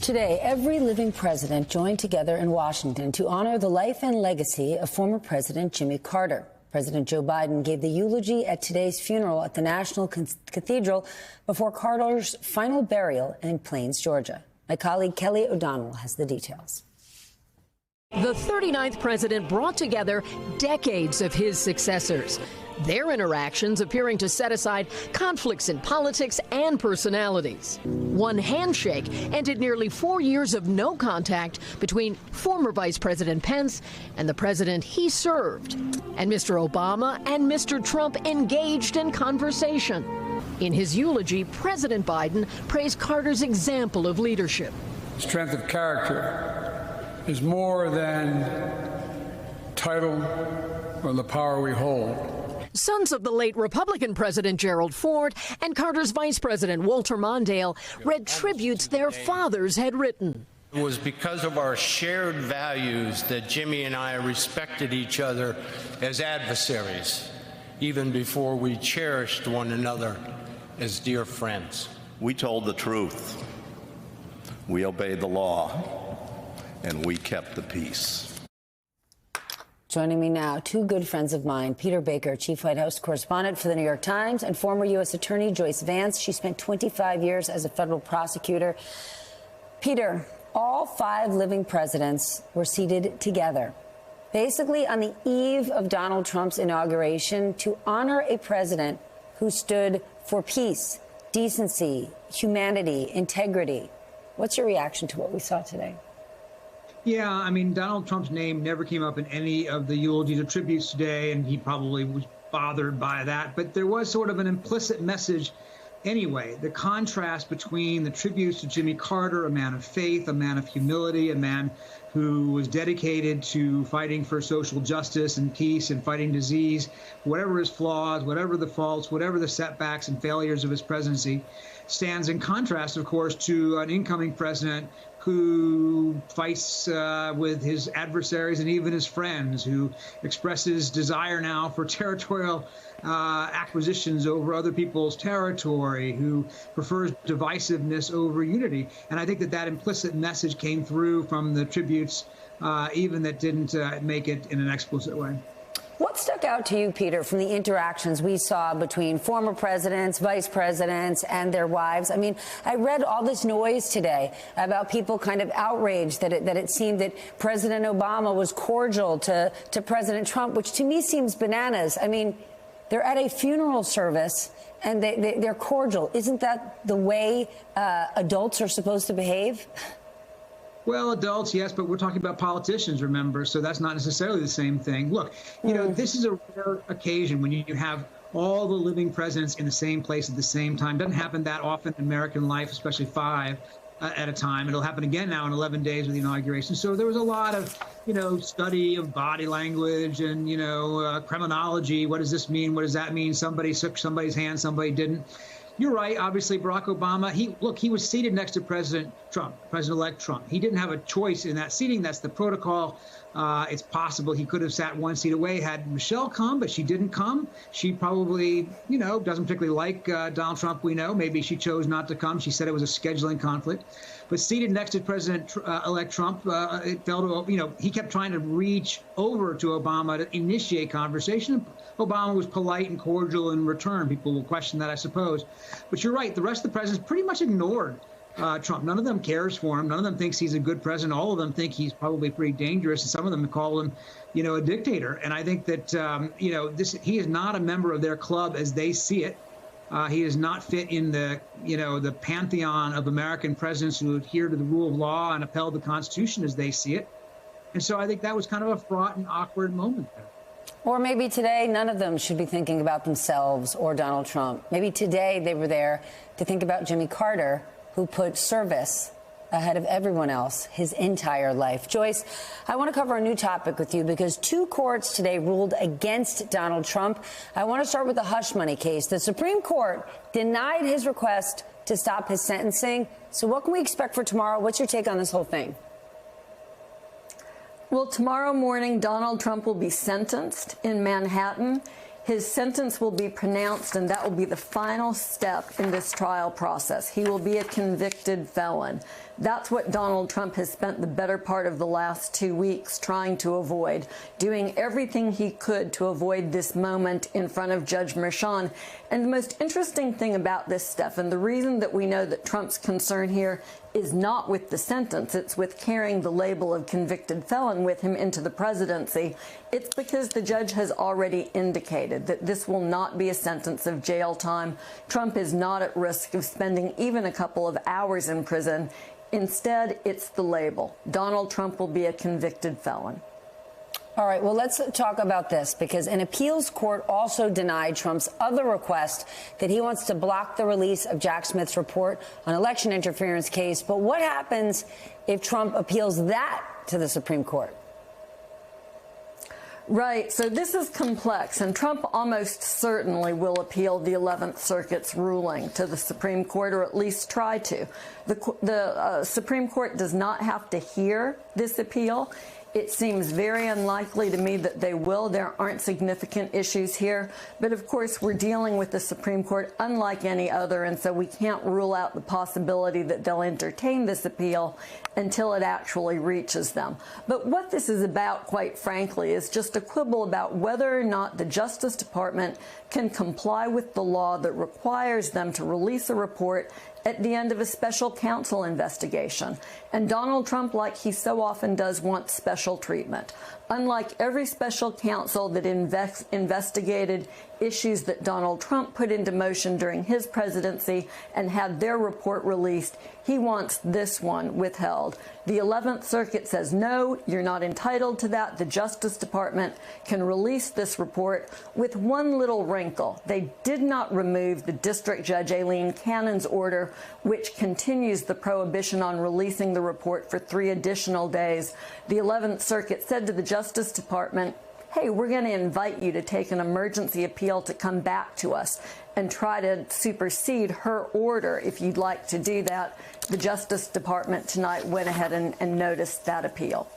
Today, every living president joined together in Washington to honor the life and legacy of former President Jimmy Carter. President Joe Biden gave the eulogy at today's funeral at the National Cathedral before Carter's final burial in Plains, Georgia. My colleague Kelly O'Donnell has the details. The 39th president brought together decades of his successors, their interactions appearing to set aside conflicts in politics and personalities. One handshake ended nearly 4 years of no contact between former Vice President Pence and the president he served. And Mr. Obama and Mr. Trump engaged in conversation. In his eulogy, President Biden praised Carter's example of leadership. Strength of character is more than title or the power we hold. Sons of the late Republican President Gerald Ford and Carter's Vice President Walter Mondale read tributes their fathers had written. It was because of our shared values that Jimmy and I respected each other as adversaries, even before we cherished one another as dear friends. We told the truth. We obeyed the law. And we kept the peace. Joining me now, two good friends of mine, Peter Baker, Chief White House Correspondent for the New York Times, and former U.S. Attorney Joyce Vance. She spent 25 years as a federal prosecutor. Peter, all 5 living presidents were seated together, basically on the eve of Donald Trump's inauguration, to honor a president who stood for peace, decency, humanity, integrity. What's your reaction to what we saw today? Yeah, I mean, Donald Trump's name never came up in any of the eulogies or tributes today, and he probably was bothered by that. But there was sort of an implicit message anyway. The contrast between the tributes to Jimmy Carter, a man of faith, a man of humility, a man who was dedicated to fighting for social justice and peace and fighting disease, whatever his flaws, whatever the faults, whatever the setbacks and failures of his presidency, stands in contrast, of course, to an incoming president who fights with his adversaries and even his friends, who expresses desire now for territorial acquisitions over other people's territory, who prefers divisiveness over unity. And I think that that implicit message came through from the tributes, even that didn't make it in an explicit way. What stuck out to you, Peter, from the interactions we saw between former presidents, vice presidents, and their wives? I mean, I read all this noise today about people kind of outraged that it seemed that President Obama was cordial to President Trump, which to me seems bananas. I mean, they're at a funeral service and they're cordial. Isn't that the way adults are supposed to behave? Well, adults, yes, but we're talking about politicians, remember, so that's not necessarily the same thing. Look, you know, this is a rare occasion when you have all the living presidents in the same place at the same time. Doesn't happen that often in American life, especially 5 at a time. It'll happen again now in 11 days with the inauguration. So there was a lot of, you know, study of body language and, you know, criminology. What does this mean? What does that mean? Somebody shook somebody's hand, somebody didn't. You're right. Obviously, Barack Obama, he was seated next to President Trump, President-elect Trump. He didn't have a choice in that seating. That's the protocol. It's possible he could have sat one seat away had Michelle come, but she didn't come. She probably, you know, doesn't particularly like Donald Trump, we know. Maybe she chose not to come. She said it was a scheduling conflict. But seated next to President-elect Trump, it fell to, you know, he kept trying to reach over to Obama to initiate conversation. Obama was polite and cordial in return. People will question that, I suppose. But you're right. The rest of the presidents pretty much ignored Trump. None of them cares for him. None of them thinks he's a good president. All of them think he's probably pretty dangerous. And some of them call him, you know, a dictator. And I think that, you know, he is not a member of their club as they see it. He is not fit in the, you know, the pantheon of American presidents who adhere to the rule of law and upheld the Constitution as they see it. And so I think that was kind of a fraught and awkward moment there. Or maybe today, none of them should be thinking about themselves or Donald Trump. Maybe today they were there to think about Jimmy Carter, who put service ahead of everyone else his entire life. Joyce, I want to cover a new topic with you because 2 courts today ruled against Donald Trump. I want to start with the hush money case. The Supreme Court denied his request to stop his sentencing. So what can we expect for tomorrow? What's your take on this whole thing? Well, tomorrow morning, Donald Trump will be sentenced in Manhattan. His sentence will be pronounced, and that will be the final step in this trial process. He will be a convicted felon. That's what Donald Trump has spent the better part of the last 2 weeks trying to avoid, doing everything he could to avoid this moment in front of Judge Merchan. And the most interesting thing about this, Stephan, the reason that we know that Trump's concern here is not with the sentence, it's with carrying the label of convicted felon with him into the presidency. It's because the judge has already indicated that this will not be a sentence of jail time. Trump is not at risk of spending even a couple of hours in prison. Instead, it's the label. Donald Trump will be a convicted felon. All right, well, let's talk about this, because an appeals court also denied Trump's other request that he wants to block the release of Jack Smith's report on election interference case. But what happens if Trump appeals that to the Supreme Court? Right. So this is complex, and Trump almost certainly will appeal the 11th Circuit's ruling to the Supreme Court, or at least try to. The Supreme Court does not have to hear this appeal. It seems very unlikely to me that they will. There aren't significant issues here. But, of course, we're dealing with the Supreme Court unlike any other, and so we can't rule out the possibility that they'll entertain this appeal until it actually reaches them. But what this is about, quite frankly, is just a quibble about whether or not the Justice Department can comply with the law that requires them to release a report at the end of a special counsel investigation. And Donald Trump, like he so often does, wants special treatment. Unlike every special counsel that investigated issues that Donald Trump put into motion during his presidency and had their report released, he wants this one withheld. The 11th Circuit says, no, you're not entitled to that. The Justice Department can release this report with one little wrinkle. They did not remove the District Judge Aileen Cannon's order, which continues the prohibition on releasing the report for 3 additional days. The 11th Circuit said to the Justice Department, hey, we're going to invite you to take an emergency appeal to come back to us and try to supersede her order. If you'd like to do that, the Justice Department tonight went ahead and noticed that appeal.